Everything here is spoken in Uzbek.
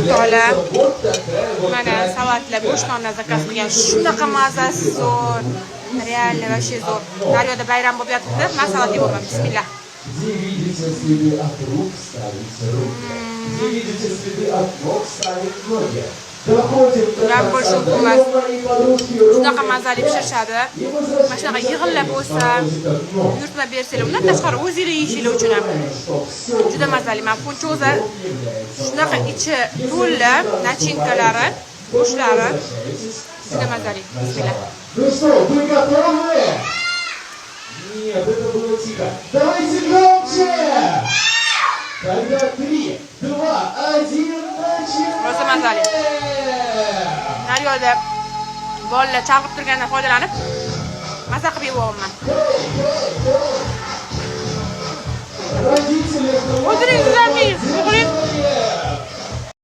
o'rtoqlar. Mana salatlar, go'sht nonlar zakaz qilgan. Shunaqa mazasi zo'r. Realni va shu zo'r. Daryoda bayram bo'lib yotibdi. Men salat yeyman. Bismillah. Видите следы от рук ставить руки. Видите следы от ног ставить ноги. Ular bo'lishi emas. Shunaqa mazali pishirishadi. Mana shunaqa yig'inlar bo'lsa, yurtma bersanglar, undan tashqari o'zingizlar yeyishinglar uchun ham juda mazali. Men puncha o'zi shunaqa ichi to'la, nachinkalari, go'shtlari juda mazali. Bismillah. Ну что, вы готовы? Нет, это было тихо. Давайте громче! Тогда 3, 2, 1, Rosa mazali. Daryoda bolalar chalg'ib turgandan foydalanib maza qilib yeyapman. O'tiring, o'tiring.